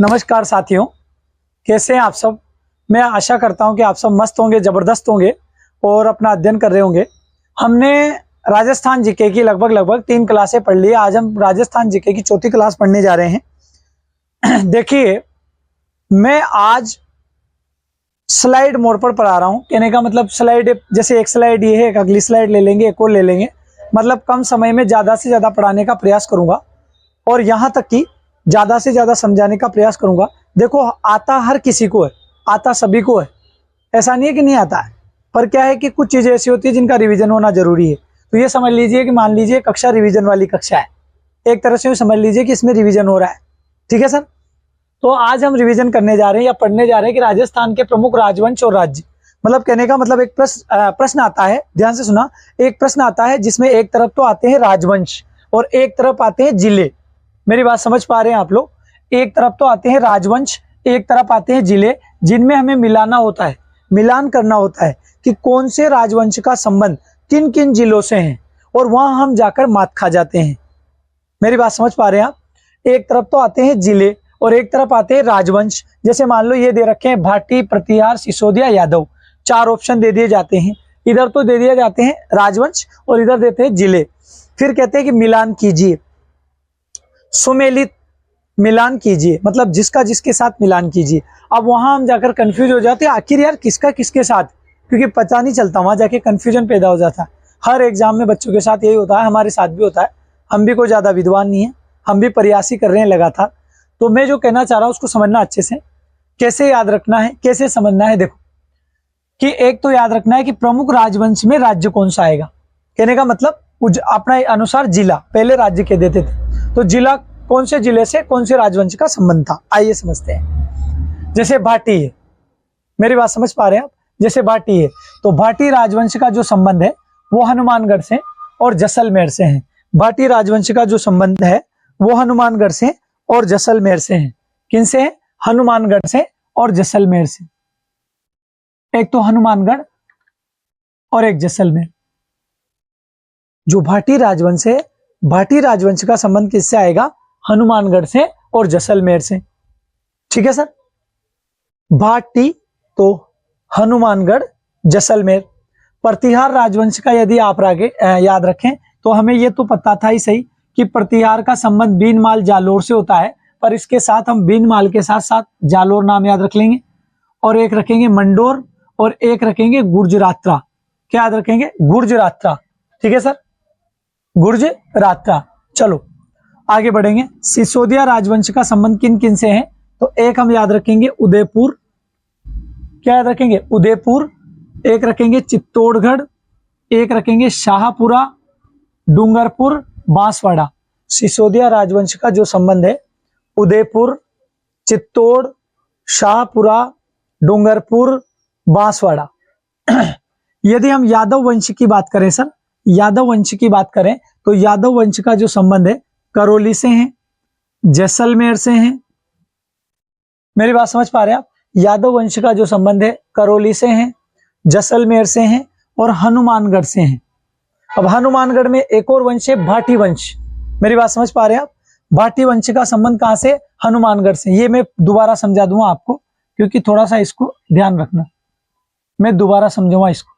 नमस्कार साथियों, कैसे हैं आप सब। मैं आशा करता हूं कि आप सब मस्त होंगे, ज़बरदस्त होंगे और अपना अध्ययन कर रहे होंगे। हमने राजस्थान जीके की लगभग 3 क्लासें पढ़ ली। आज हम राजस्थान जीके की चौथी क्लास पढ़ने जा रहे हैं। देखिए, मैं आज स्लाइड मोड पर पढ़ा रहा हूं। कहने का मतलब स्लाइड, जैसे एक स्लाइड ये है, एक अगली स्लाइड ले लेंगे, एक और ले लेंगे। मतलब कम समय में ज़्यादा से ज़्यादा पढ़ाने का प्रयास करूंगा और यहाँ तक कि ज़्यादा से ज़्यादा समझाने का प्रयास करूंगा। देखो, आता हर किसी को है, आता सभी को है, ऐसा नहीं है कि नहीं आता है। पर क्या है कि कुछ चीज़ें ऐसी होती है जिनका रिवीजन होना जरूरी है। तो ये समझ लीजिए कि मान लीजिए कक्षा रिवीजन वाली कक्षा है, एक तरह से समझ लीजिए कि इसमें रिवीजन हो रहा है। ठीक है सर। तो आज हम रिवीजन करने जा रहे हैं या पढ़ने जा रहे हैं कि राजस्थान के प्रमुख राजवंश और राज्य। मतलब कहने का मतलब एक प्रश्न आता है, ध्यान से सुना। एक प्रश्न आता है जिसमें एक तरफ तो आते हैं राजवंश और एक तरफ आते हैं जिले। मेरी बात समझ पा रहे हैं आप लोग। एक तरफ तो आते हैं राजवंश, एक तरफ आते हैं जिले, जिनमें हमें मिलाना होता है, मिलान करना होता है कि कौन से राजवंश का संबंध किन किन जिलों से है, और वहां हम जाकर मात खा जाते हैं। मेरी बात समझ पा रहे हैं आप। एक तरफ तो आते हैं जिले और एक तरफ आते हैं राजवंश। जैसे मान लो ये दे रखे हैं भाटी, प्रतिहार, सिसोदिया, यादव। 4 ऑप्शन दे दिए जाते हैं। इधर तो दे दिए जाते हैं राजवंश और इधर देते हैं जिले। फिर कहते हैं कि मिलान कीजिए, सुमेलित मिलान कीजिए, मतलब जिसका जिसके साथ मिलान कीजिए। अब वहां हम जाकर कंफ्यूज हो जाते हैं, आखिर यार किसका किसके साथ, क्योंकि पता नहीं चलता, वहां जाके कंफ्यूजन पैदा हो जाता है। हर एग्जाम में बच्चों के साथ यही होता है, हमारे साथ भी होता है। हम भी कोई ज्यादा विद्वान नहीं है, हम भी प्रयास ही कर रहे हैं लगातार। तो मैं जो कहना चाह रहा हूं उसको समझना अच्छे से, कैसे याद रखना है, कैसे समझना है। देखो कि एक तो याद रखना है कि प्रमुख राजवंश में राज्य कौन सा आएगा। कहने का मतलब अपना अनुसार जिला, पहले राज्य के देते थे, तो जिला कौन से जिले से कौन से राजवंश का संबंध था, आइए समझते हैं। जैसे भाटी है, मेरी बात समझ पा रहे हैं आप। जैसे भाटी है तो भाटी राजवंश का जो संबंध है वो हनुमानगढ़ से और जैसलमेर से है। भाटी राजवंश का जो संबंध है वो हनुमानगढ़ से और जैसलमेर से है। किन से है? हनुमानगढ़ से और जैसलमेर से। एक तो हनुमानगढ़ और एक जैसलमेर। जो भाटी राजवंश है, भाटी राजवंश का संबंध किससे आएगा? हनुमानगढ़ से और जैसलमेर से। ठीक है सर। भाटी तो हनुमानगढ़, जैसलमेर। प्रतिहार राजवंश का यदि आप याद रखें तो हमें यह तो पता था ही सही कि प्रतिहार का संबंध बीनमाल जालोर से होता है, पर इसके साथ हम बीनमाल के साथ साथ जालोर नाम याद रख लेंगे, और एक रखेंगे मंडोर और एक रखेंगे गुर्जरात्रा। क्या याद रखेंगे? गुर्जरात्रा। ठीक है सर, गुर्जरात्रा। चलो आगे बढ़ेंगे। सिसोदिया राजवंश का संबंध किन किन से है? तो एक हम याद रखेंगे उदयपुर। क्या याद रखेंगे? उदयपुर। एक रखेंगे चित्तौड़गढ़, एक रखेंगे शाहपुरा, डूंगरपुर, बांसवाड़ा। सिसोदिया राजवंश का जो संबंध है उदयपुर, चित्तौड़, शाहपुरा, डूंगरपुर, बांसवाड़ा। यदि हम यादव वंश की बात करें सर, यादव वंश की बात करें तो यादव वंश का जो संबंध है करौली से है, जैसलमेर से है। मेरी बात समझ पा रहे हैं आप। यादव वंश का जो संबंध है करौली से है, जैसलमेर से है और हनुमानगढ़ से है। अब हनुमानगढ़ में एक और वंश है भाटी वंश। मेरी बात समझ पा रहे हैं आप। भाटी वंश का संबंध कहां से? हनुमानगढ़ से। ये मैं दोबारा समझा दूंगा आपको, क्योंकि थोड़ा सा इसको ध्यान रखना, मैं दोबारा समझाऊंगा इसको।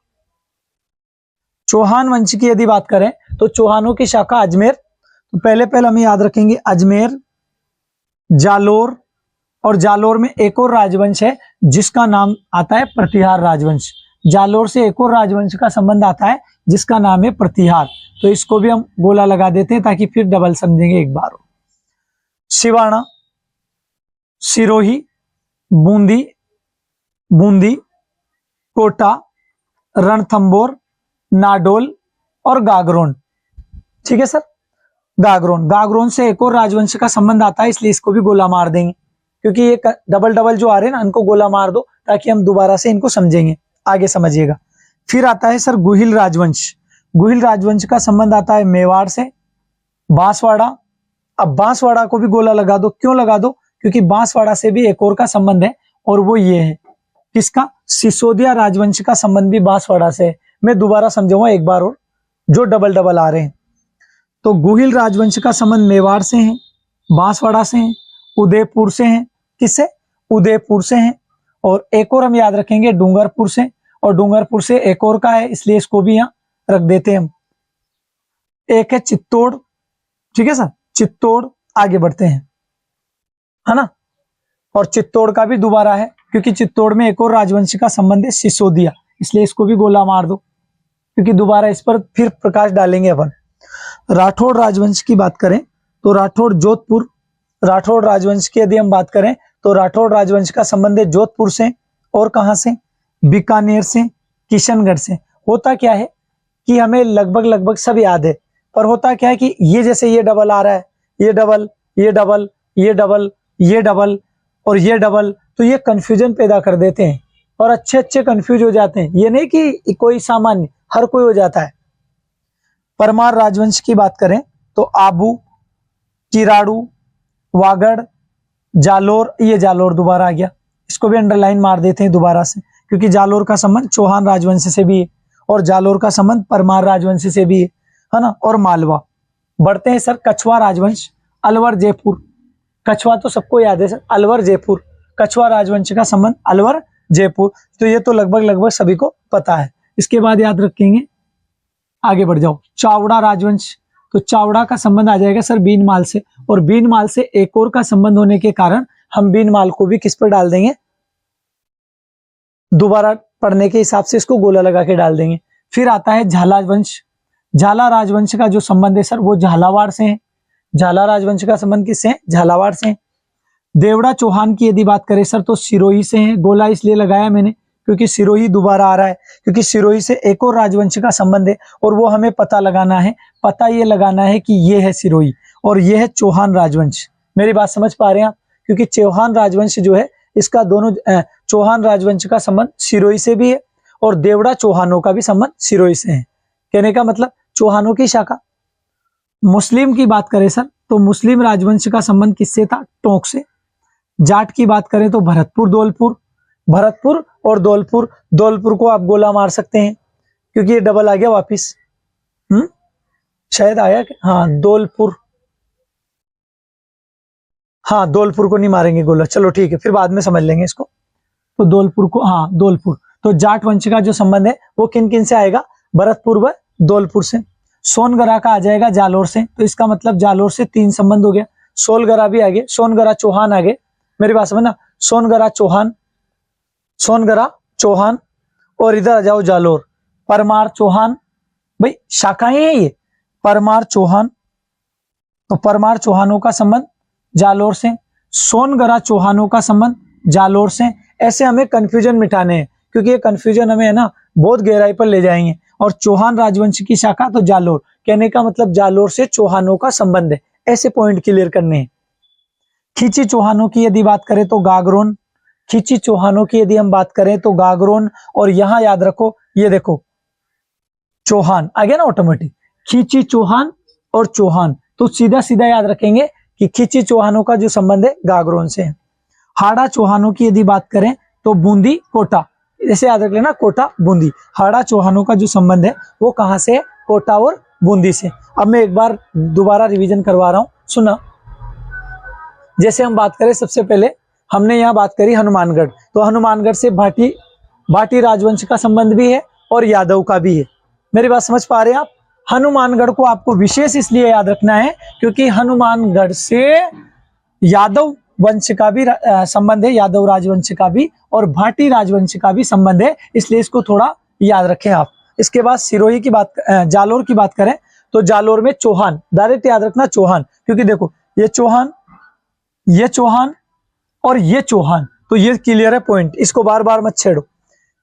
चौहान वंश की यदि बात करें तो चौहानों की शाखा अजमेर। तो पहले हम याद रखेंगे अजमेर, जालोर, और जालोर में एक और राजवंश है जिसका नाम आता है प्रतिहार राजवंश। जालोर से एक और राजवंश का संबंध आता है जिसका नाम है प्रतिहार। तो इसको भी हम गोला लगा देते हैं ताकि फिर डबल समझेंगे एक बार। सिवाना, सिरोही, बूंदी, कोटा, रणथंबोर, नाडोल और गागरोन। ठीक है सर। गागरोन से एक और राजवंश का संबंध आता है, इसलिए इसको भी गोला मार देंगे, क्योंकि ये डबल जो आ रहे हैं ना, इनको गोला मार दो ताकि हम दोबारा से इनको समझेंगे। आगे समझिएगा। फिर आता है सर गुहिल राजवंश। गुहिल राजवंश का संबंध आता है मेवाड़ से, बांसवाड़ा। अब बांसवाड़ा को भी गोला लगा दो। क्यों लगा दो? क्योंकि बांसवाड़ा से भी एक और का संबंध है, और वो ये है, किसका? सिसोदिया राजवंश का संबंध भी बांसवाड़ा से है। मैं दोबारा समझाऊंगा एक बार और, जो डबल आ रहे हैं। तो गुहिल राजवंश का संबंध मेवाड़ से है, बांसवाड़ा से है, उदयपुर से है, किससे? उदयपुर से हैं। और एक और हम याद रखेंगे डूंगरपुर से, और डूंगरपुर से एक और का है, इसलिए इसको भी यहाँ रख देते हैं हम। एक है चित्तौड़, ठीक है सर, चित्तौड़। आगे बढ़ते हैं, है ना। और चित्तौड़ का भी दोबारा है, क्योंकि चित्तौड़ में एक और राजवंश का संबंध है, सिसोदिया, इसलिए इसको भी गोला मार दो, क्योंकि दोबारा इस पर फिर प्रकाश डालेंगे अपन। राठौड़ राजवंश की बात करें तो राठौड़ जोधपुर, राठौड़ राजवंश की यदि हम बात करें तो राठौड़ राजवंश का संबंध है जोधपुर से, और कहां से? बीकानेर से, किशनगढ़ से। होता क्या है कि हमें लगभग लगभग सब याद है, पर होता क्या है कि ये जैसे ये डबल आ रहा है, ये डबल, ये डबल, ये डबल, ये डबल और ये डबल, तो ये कंफ्यूजन पैदा कर देते हैं और अच्छे अच्छे कंफ्यूज हो जाते हैं। ये नहीं कि कोई सामान्य, हर कोई हो जाता है। परमार राजवंश की बात करें तो आबू, किराड़ू, वागड़, जालोर, ये जालोर दोबारा आ गया, इसको भी अंडरलाइन मार देते हैं दोबारा से, क्योंकि जालोर का संबंध चौहान राजवंश से भी है और जालोर का संबंध परमार राजवंश से भी है ना। और मालवा। बढ़ते हैं सर, कछवा राजवंश, अलवर जयपुर। कछवा तो सबको याद है सर, अलवर जयपुर, कछवा राजवंश का संबंध अलवर जयपुर, तो ये तो लगभग लगभग सभी को पता है। इसके बाद याद रखेंगे, आगे बढ़ जाओ, चावड़ा राजवंश, तो चावड़ा का संबंध आ जाएगा सर बीनमाल से, और बीनमाल से एक और का संबंध होने के कारण हम बीनमाल को भी किस पर डाल देंगे? दोबारा पढ़ने के हिसाब से इसको गोला लगा के डाल देंगे। फिर आता है झाला वंश, झाला राजवंश का जो संबंध है सर वो झालावाड़ से है। झाला राजवंश का संबंध किससे है? झालावाड़ से है। देवड़ा चौहान की यदि बात करें सर तो सिरोही से है। गोला इसलिए लगाया मैंने क्योंकि सिरोही दोबारा आ रहा है, क्योंकि सिरोही से एक और राजवंश का संबंध है और वो हमें पता लगाना है। पता ये लगाना है कि ये है सिरोही और ये है चौहान राजवंश। मेरी बात समझ पा रहे हैं आप? क्योंकि चौहान राजवंश जो है इसका दोनों चौहान राजवंश का संबंध सिरोही से भी है और देवड़ा चौहानों का भी संबंध सिरोही से है। कहने का मतलब चौहानों की शाखा। मुस्लिम की बात करें सर तो मुस्लिम राजवंश का संबंध किससे था? टोंक से। जाट की बात करें तो भरतपुर दौलपुर, भरतपुर और दौलपुर, दौलपुर को आप गोला मार सकते हैं क्योंकि ये डबल आ गया वापिस। शायद आया कि हाँ दौलपुर, हाँ दौलपुर को नहीं मारेंगे गोला, चलो ठीक है फिर बाद में समझ लेंगे इसको। तो दौलपुर को, हाँ दौलपुर, तो जाट वंश का जो संबंध है वो किन किन से आएगा? भरतपुर व दौलपुर से। सोनगरा का आ जाएगा जालोर से, तो इसका मतलब जालोर से 3 संबंध हो गया। सोलगरा भी आगे, सोनगरा चौहान आगे, मेरी बात समझना, सोनगरा चौहान, सोनगरा चौहान, और इधर आ जाओ जालोर, परमार चौहान। भाई शाखाएं हैं ये, परमार चौहान, तो परमार चौहानों का संबंध जालोर से, सोनगरा चौहानों का संबंध जालोर से। ऐसे हमें कंफ्यूजन मिटाने हैं क्योंकि ये कंफ्यूजन हमें है ना बहुत गहराई पर ले जाएंगे। और चौहान राजवंश की शाखा तो जालोर, कहने का मतलब जालोर से चौहानों का संबंध है। ऐसे पॉइंट क्लियर करने हैं। खींची चौहानों की यदि बात करें तो गागरोन, खींची चौहानों की यदि हम बात करें तो गागरोन, और यहां याद रखो ये देखो चौहान आ गया ना ऑटोमेटिक, खींची चौहान और चौहान, तो सीधा सीधा याद रखेंगे कि खींची चौहानों का जो संबंध है गागरोन से है। हाड़ा चौहानों की यदि बात करें तो बूंदी कोटा, जैसे याद रख लेना कोटा बूंदी। हाड़ा चौहानों का जो संबंध है वो कहां से है? कोटा और बूंदी से। अब मैं एक बार दोबारा रिवीजन करवा रहा हूं, सुना। जैसे हम बात करें, सबसे पहले हमने यहाँ बात करी हनुमानगढ़, तो हनुमानगढ़ से भाटी राजवंश का संबंध भी है और यादव का भी है। मेरी बात समझ पा रहे हैं आप? हनुमानगढ़ को आपको विशेष इसलिए याद रखना है क्योंकि हनुमानगढ़ से यादव वंश का भी संबंध है, यादव राजवंश का भी, और भाटी राजवंश का भी संबंध है, इसलिए इसको थोड़ा याद रखें आप। इसके बाद सिरोही की बात, जालोर की बात करें तो जालोर में चौहान, डायरेक्ट याद रखना चौहान, क्योंकि देखो ये चौहान, ये चौहान और ये चौहान, तो ये क्लियर है पॉइंट, इसको बार बार मत छेड़ो।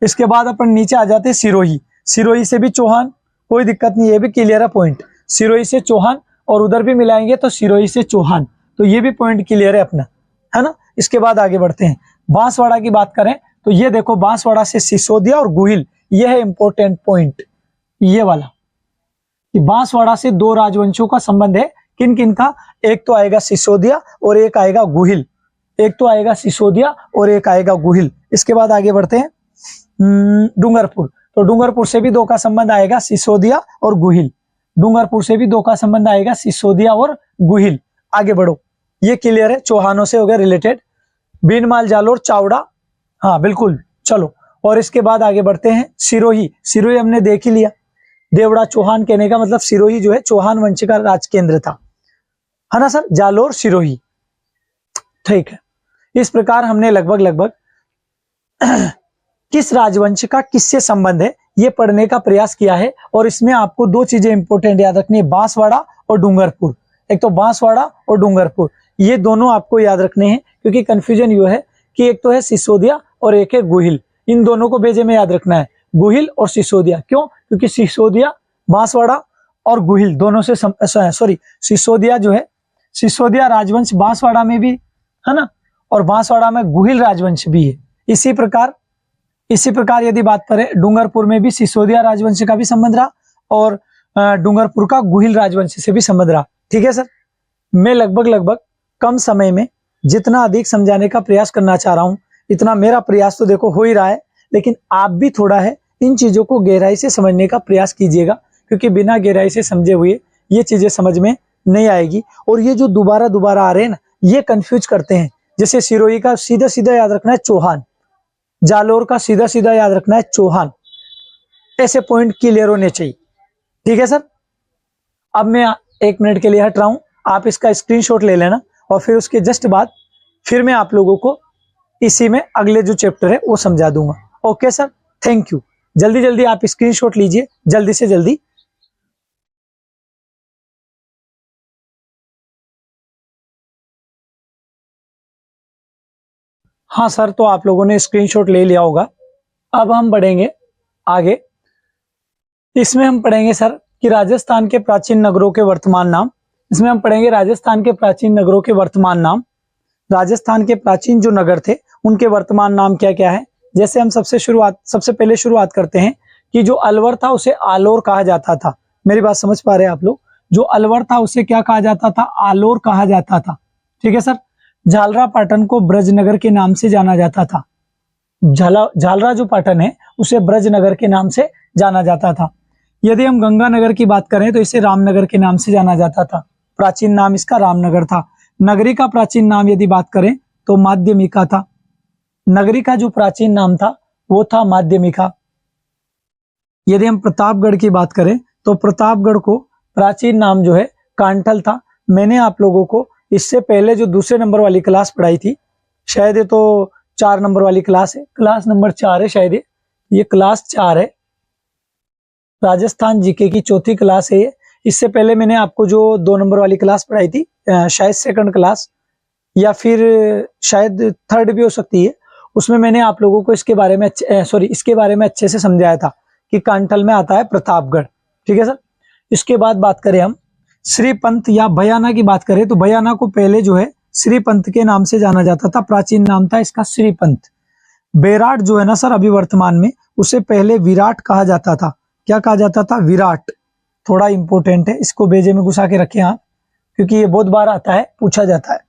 इसके बाद अपन नीचे आ जाते हैं सिरोही, सिरोही से भी चौहान, कोई दिक्कत नहीं, ये भी क्लियर है पॉइंट, सिरोही से चौहान, और उधर भी मिलाएंगे तो सिरोही से चौहान, तो ये भी पॉइंट क्लियर है अपना, है ना। इसके बाद आगे बढ़ते हैं। बांसवाड़ा की बात करें तो ये देखो बांसवाड़ा से सिसोदिया और गुहिल, ये है इंपॉर्टेंट पॉइंट, ये वाला कि बांसवाड़ा से 2 राजवंशों का संबंध है। किन किन का? एक तो आएगा सिसोदिया और एक आएगा गुहिल, एक तो आएगा सिसोदिया और एक आएगा गुहिल। इसके बाद आगे बढ़ते हैं डूंगरपुर, तो डूंगरपुर से भी 2 का संबंध आएगा, सिसोदिया और गुहिल। डूंगरपुर से भी 2 का संबंध आएगा, सिसोदिया और गुहिल। आगे बढ़ो, ये क्लियर है, चौहानों से हो गया रिलेटेड। बीनमाल, जालोर, चावड़ा, हाँ बिल्कुल। चलो, और इसके बाद आगे बढ़ते हैं। सिरोही, सिरोही हमने देख ही लिया। देवड़ा, चौहान, कहने का मतलब सिरोही जो है चौहान वंश का राज केंद्र था, है ना सर। जालोर, सिरोही, ठीक है। इस प्रकार हमने लगभग लगभग किस राजवंश का किससे संबंध है ये पढ़ने का प्रयास किया है। और इसमें आपको दो चीजें इंपॉर्टेंट याद रखनी है, बांसवाड़ा और डूंगरपुर। एक तो बांसवाड़ा और डूंगरपुर, ये दोनों आपको याद रखने हैं, क्योंकि कंफ्यूजन ये है कि एक तो है सिसोदिया और एक है गुहिल। इन दोनों को बेजे में याद रखना है, गुहिल और सिसोदिया। क्यों? क्योंकि सिसोदिया, बांसवाड़ा और गुहिल दोनों से सिसोदिया जो है, सिसोदिया राजवंश बांसवाड़ा में भी है ना, और बांसवाड़ा में गुहिल राजवंश भी है। इसी प्रकार यदि बात करें, डूंगरपुर में भी सिसोदिया राजवंश का भी संबंध रहा और डूंगरपुर का गुहिल राजवंश से भी संबंध रहा। ठीक है सर। मैं लगभग कम समय में जितना अधिक समझाने का प्रयास करना चाह रहा हूं, इतना मेरा प्रयास तो देखो हो ही रहा है, लेकिन आप भी थोड़ा है इन चीजों को गहराई से समझने का प्रयास कीजिएगा, क्योंकि बिना गहराई से समझे हुए ये चीजें समझ में नहीं आएगी। और ये जो दोबारा दोबारा आ रहे हैं ना, ये कंफ्यूज करते हैं। जैसे सिरोही का सीधा सीधा याद रखना है चौहान, जालोर का सीधा सीधा याद रखना है चौहान। ऐसे पॉइंट क्लियर होने चाहिए। ठीक है सर। अब मैं 1 मिनट के लिए हट रहा हूं, आप इसका स्क्रीनशॉट ले लेना, और फिर उसके जस्ट बाद फिर मैं आप लोगों को इसी में अगले जो चैप्टर है वो समझा दूंगा। Okay sir, thank you. जल्दी जल्दी आप स्क्रीनशॉट लीजिए, जल्दी से जल्दी। हाँ सर, तो आप लोगों ने स्क्रीनशॉट ले लिया होगा। अब हम बढ़ेंगे आगे। इसमें हम पढ़ेंगे सर कि राजस्थान के प्राचीन नगरों के वर्तमान नाम। इसमें हम पढ़ेंगे राजस्थान के प्राचीन नगरों के वर्तमान नाम। राजस्थान के प्राचीन जो नगर थे उनके वर्तमान नाम क्या क्या है। जैसे हम सबसे पहले शुरुआत करते हैं कि जो अलवर था उसे आलोर कहा जाता था। मेरी बात समझ पा रहे हैं आप लोग? जो अलवर था उसे क्या कहा जाता था? आलोर कहा जाता था। ठीक है सर। झालरा पाटन को ब्रजनगर के नाम से जाना जाता था। झालरा जो पाटन है उसे ब्रजनगर के नाम से जाना जाता था। यदि हम गंगानगर की बात करें तो इसे रामनगर के नाम से जाना जाता था। प्राचीन नाम इसका रामनगर था। नगरी का प्राचीन नाम यदि बात करें तो माध्यमिका था। नगरी का जो प्राचीन नाम था वो था माध्यमिका। यदि हम प्रतापगढ़ की बात करें तो प्रतापगढ़ को प्राचीन नाम जो है कांठल था। मैंने आप लोगों को इससे पहले जो दूसरे नंबर वाली क्लास पढ़ाई थी, शायद ये तो 4 नंबर वाली क्लास है, क्लास नंबर 4 है शायद, ये क्लास 4 है। राजस्थान जीके की चौथी क्लास है ये। इससे पहले मैंने आपको जो 2 नंबर वाली क्लास पढ़ाई थी, शायद सेकंड क्लास या फिर शायद थर्ड भी हो सकती है, उसमें मैंने आप लोगों को इसके बारे में अच्छे से समझाया था कि कांठल में आता है प्रतापगढ़। ठीक है सर। इसके बाद बात करें हम श्रीपंत या भयाना की बात करें तो भयाना को पहले जो है श्रीपंत के नाम से जाना जाता था। प्राचीन नाम था इसका श्रीपंत। बेराट जो है ना सर, अभी वर्तमान में, उसे पहले विराट कहा जाता था। क्या कहा जाता था? विराट। थोड़ा इंपॉर्टेंट है, इसको बेजे में घुसा के रखें आप, क्योंकि ये बहुत बार आता है, पूछा जाता है।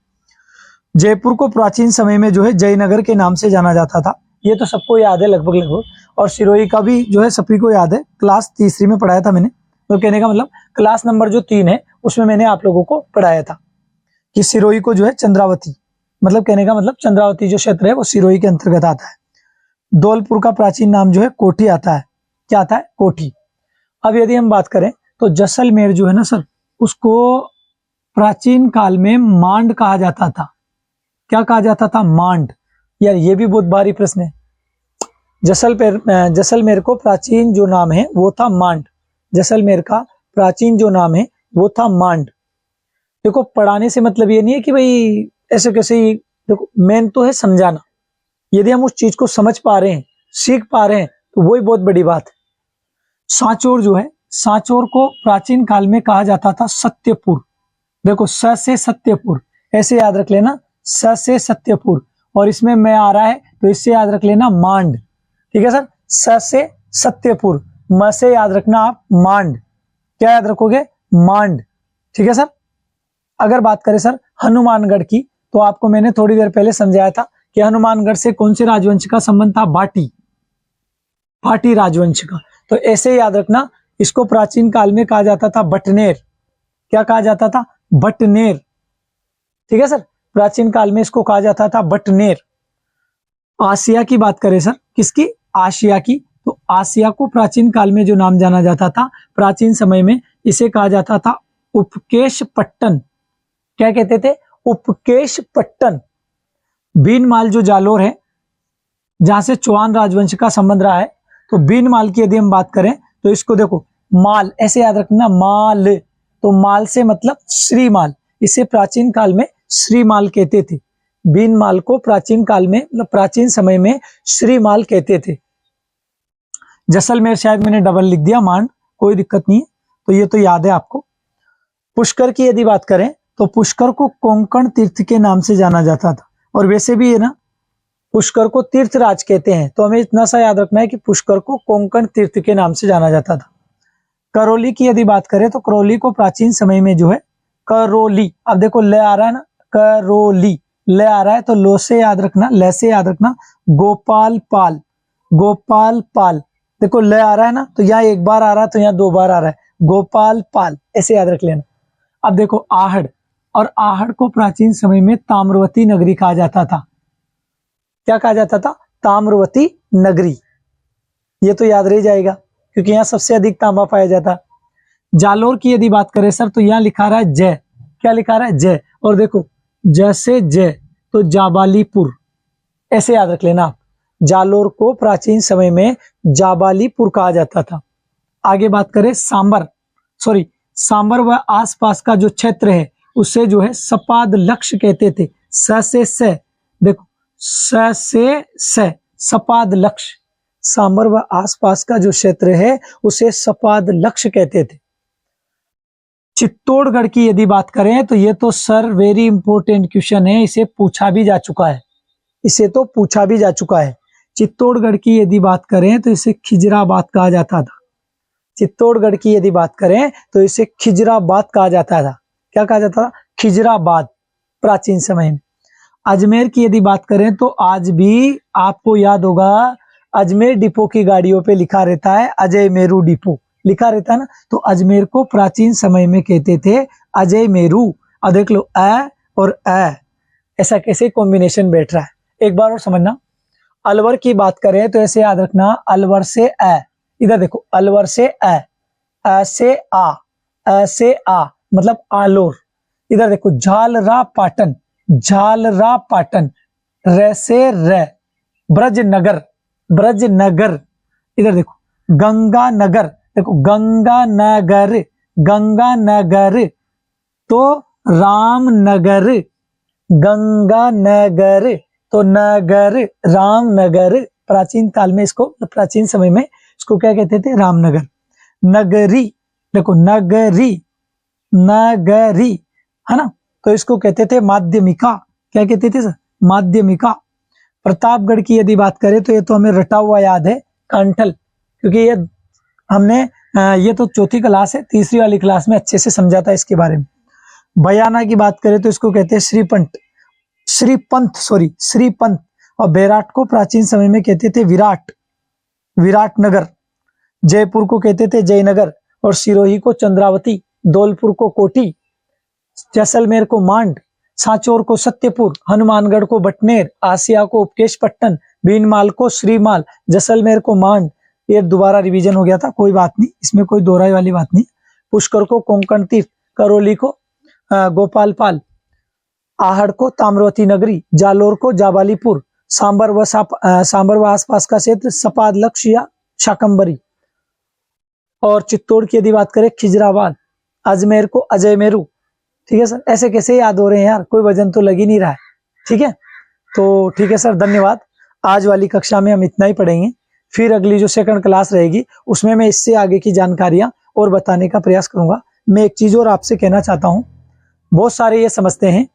जयपुर को प्राचीन समय में जो है जयनगर के नाम से जाना जाता था। ये तो सबको याद है लगभग। और सिरोही का भी जो है सभी को याद है, क्लास 3 में पढ़ाया था मैंने। तो कहने का मतलब क्लास नंबर जो 3 है उसमें मैंने आप लोगों को पढ़ाया था कि सिरोही को जो है चंद्रावती, मतलब कहने का मतलब चंद्रावती जो क्षेत्र है वो सिरोही के अंतर्गत आता है। धौलपुर का प्राचीन नाम जो है कोठी आता है। क्या आता है? कोठी। अब यदि हम बात करें तो जैसलमेर जो है ना सर, उसको प्राचीन काल में मांड कहा जाता था। क्या कहा जाता था? मांड। यार ये भी बहुत भारी प्रश्न है। जैसलमेर को प्राचीन जो नाम है वो था मांड। जैसलमेर का प्राचीन जो नाम है वो था मांड। देखो, पढ़ाने से मतलब ये नहीं है कि भाई ऐसे कैसे ही, देखो मेन तो है समझाना। यदि हम उस चीज को समझ पा रहे हैं, सीख पा रहे हैं, तो वही बहुत बड़ी बात है। सांचौर जो है, सांचौर को प्राचीन काल में कहा जाता था सत्यपुर। देखो, स से सत्यपुर, ऐसे याद रख लेना, स से सत्यपुर। और इसमें मैं आ रहा है तो इससे याद रख लेना मांड। ठीक है सर। स से सत्यपुर, म से याद रखना आप मांड। क्या याद रखोगे? मांड। ठीक है सर। अगर बात करें सर हनुमानगढ़ की, तो आपको मैंने थोड़ी देर पहले समझाया था कि हनुमानगढ़ से कौन से राजवंश का संबंध था? भाटी राजवंश का। तो ऐसे याद रखना, इसको प्राचीन काल में कहा जाता था बटनेर। क्या कहा जाता था? बटनेर। ठीक है सर। प्राचीन काल में इसको कहा जाता था बटनेर। आसिया की बात करें सर, किसकी? आसिया की। तो आसिया को प्राचीन काल में जो नाम जाना जाता था, प्राचीन समय में इसे कहा जाता था उपकेश पट्टन। क्या कहते थे? उपकेश पट्टन। बीनमाल जो जालोर है, जहां से चौहान राजवंश का संबंध रहा है, तो बीनमाल की यदि हम बात करें तो इसको देखो माल, ऐसे याद रखना, माल। तो माल से मतलब श्रीमाल, इसे प्राचीन काल में श्रीमाल कहते थे। बीनमाल को प्राचीन काल में, मतलब प्राचीन समय में श्रीमाल कहते थे। जैसलमेर शायद मैंने डबल लिख दिया, मान कोई दिक्कत नहीं है, तो ये तो याद है आपको। पुष्कर की यदि बात करें तो पुष्कर को कोंकण तीर्थ के नाम से जाना जाता था, और वैसे भी है ना, पुष्कर को तीर्थराज कहते हैं, तो हमें इतना सा याद रखना है कि पुष्कर को कोंकण तीर्थ के नाम से जाना जाता था। करौली की यदि बात करें तो करौली को प्राचीन समय में जो है करौली, अब देखो ले आ रहा है ना, करौली ले आ रहा है, तो लो से याद रखना, ले से याद रखना, गोपाल पाल, गोपाल पाल। देखो ले आ रहा है ना, तो यहाँ एक बार आ रहा है, तो यहाँ दो बार आ रहा है, गोपाल पाल, ऐसे याद रख लेना। अब देखो आहड़, और आहड़ को प्राचीन समय में ताम्रवती नगरी कहा जाता था। क्या कहा जाता था? ताम्रवती नगरी। ये तो याद रह जाएगा, क्योंकि यहाँ सबसे अधिक तांबा पाया जाता। जालोर की यदि बात करें सर, तो यहाँ लिखा रहा है जय। क्या लिखा रहा है? जय। और देखो जैसे जय, तो जाबालीपुर, ऐसे याद रख लेना आप। जालोर को प्राचीन समय में जाबालीपुर कहा जाता था। आगे बात करें सांबर व आसपास का जो क्षेत्र है, उसे जो है सपाद लक्ष्य कहते थे। स देखो स सपाद लक्ष्य। सांबर व आसपास का जो क्षेत्र है उसे सपाद लक्ष्य कहते थे। चित्तौड़गढ़ की यदि बात करें तो ये तो सर वेरी इंपॉर्टेंट क्वेश्चन है, इसे पूछा भी जा चुका है, इसे तो पूछा भी जा चुका है। चित्तौड़गढ़ की यदि बात करें तो इसे खिजराबाद कहा जाता था। चित्तौड़गढ़ की यदि बात करें तो इसे खिजराबाद कहा जाता था। क्या कहा जाता था? खिजराबाद, प्राचीन समय में। अजमेर की यदि बात करें तो आज भी आपको याद होगा, अजमेर डिपो की गाड़ियों पे लिखा रहता है अजय मेरू डिपो, लिखा रहता है ना, तो अजमेर को प्राचीन समय में कहते थे अजय मेरू। अब देख लो अ और अ, ऐसा कैसे कॉम्बिनेशन बैठ रहा है, एक बार और समझना। अलवर की बात करें तो ऐसे याद रखना, अलवर से अ, इधर देखो अलवर से अ से आ मतलब आलोर। इधर देखो झालरा पाटन, झालरा पाटन, र से र, ब्रजनगर, ब्रजनगर। इधर देखो गंगा नगर, देखो गंगा नगर, गंगा नगर, तो रामनगर, गंगा नगर, तो नगर रामनगर। प्राचीन काल में इसको, प्राचीन समय में इसको क्या कहते थे? रामनगर। नगरी, देखो नगरी, नगरी है ना, तो इसको कहते थे माध्यमिका। क्या कहते थे सर? माध्यमिका। प्रतापगढ़ की यदि बात करें तो ये तो हमें रटा हुआ याद है, कांठल, क्योंकि ये हमने ये तो चौथी क्लास है, तीसरी वाली क्लास में अच्छे से समझा था इसके बारे में। बयाना की बात करें तो इसको कहते हैं श्रीपंत। और बैराट को प्राचीन समय में कहते थे विराट नगर। जयपुर को कहते थे जयनगर, और सिरोही को चंद्रावती, धौलपुर को कोठी, जैसलमेर को मांड, सांचौर को सत्यपुर, हनुमानगढ़ को बटनेर, आसिया को उपकेश पट्टन, बीनमाल को श्रीमाल, जैसलमेर को मांड। ये दोबारा रिवीजन हो गया था, कोई बात नहीं, इसमें कोई दोहराई वाली बात नहीं। पुष्कर को कोंकण तीर्थ, करौली को गोपाल पाल, आहड़ को ताम्रवती नगरी, जालोर को जाबालीपुर, सांबर व आसपास का क्षेत्र सपाद लक्ष्य या शाकंबरी, और चित्तौड़ की यदि बात करें खिजराबाद, अजमेर को अजय मेरू। ठीक है सर, ऐसे कैसे याद हो रहे हैं यार, कोई वजन तो लग ही नहीं रहा है। ठीक है, तो ठीक है सर, धन्यवाद। आज वाली कक्षा में हम इतना ही पढ़ेंगे, फिर अगली जो सेकंड क्लास रहेगी उसमें मैं इससे आगे की जानकारियां और बताने का प्रयास करूंगा। मैं एक चीज और आपसे कहना चाहता हूं, बहुत सारे ये समझते हैं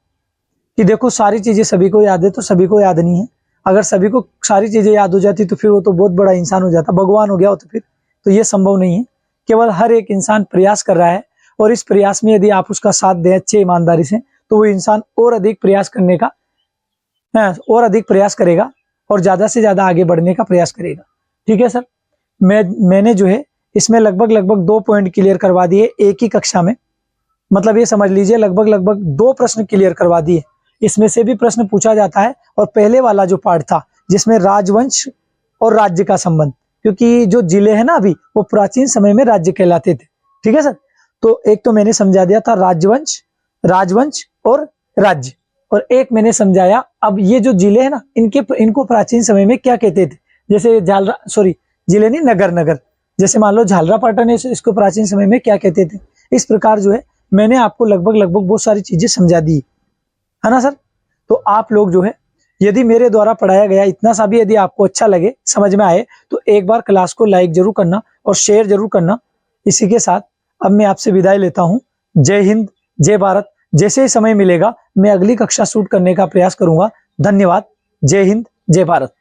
कि देखो सारी चीजें सभी को याद है, तो सभी को याद नहीं है। अगर सभी को सारी चीजें याद हो जाती तो फिर वो तो बहुत बड़ा इंसान हो जाता, भगवान हो गया हो तो फिर तो ये संभव नहीं है। केवल हर एक इंसान प्रयास कर रहा है, और इस प्रयास में यदि आप उसका साथ दें अच्छे ईमानदारी से, तो वो इंसान और अधिक प्रयास करने का और अधिक प्रयास करेगा और ज्यादा से ज्यादा आगे बढ़ने का प्रयास करेगा। ठीक है सर, मैंने जो है इसमें लगभग 2 पॉइंट क्लियर करवा दिए एक ही कक्षा में, मतलब ये समझ लीजिए लगभग 2 प्रश्न क्लियर करवा दिए इसमें से भी प्रश्न पूछा जाता है। और पहले वाला जो पार्ट था जिसमें राजवंश और राज्य का संबंध, क्योंकि जो जिले हैं ना अभी वो प्राचीन समय में राज्य कहलाते थे। ठीक है सर, तो एक तो मैंने समझा दिया था राजवंश, राजवंश और राज्य, और एक मैंने समझाया अब ये जो जिले हैं ना इनको प्राचीन समय में क्या कहते थे। जैसे जिले नहीं, नगर, नगर, जैसे मान लो झालरापाटन है, इसको प्राचीन समय में क्या कहते थे। इस प्रकार जो है मैंने आपको लगभग बहुत सारी चीजें समझा दी है ना सर। तो आप लोग जो है यदि मेरे द्वारा पढ़ाया गया इतना सा भी यदि आपको अच्छा लगे, समझ में आए, तो एक बार क्लास को लाइक जरूर करना और शेयर जरूर करना। इसी के साथ अब मैं आपसे विदाई लेता हूं। जय हिंद, जय भारत। जैसे ही समय मिलेगा मैं अगली कक्षा शूट करने का प्रयास करूंगा। धन्यवाद। जय हिंद, जय भारत।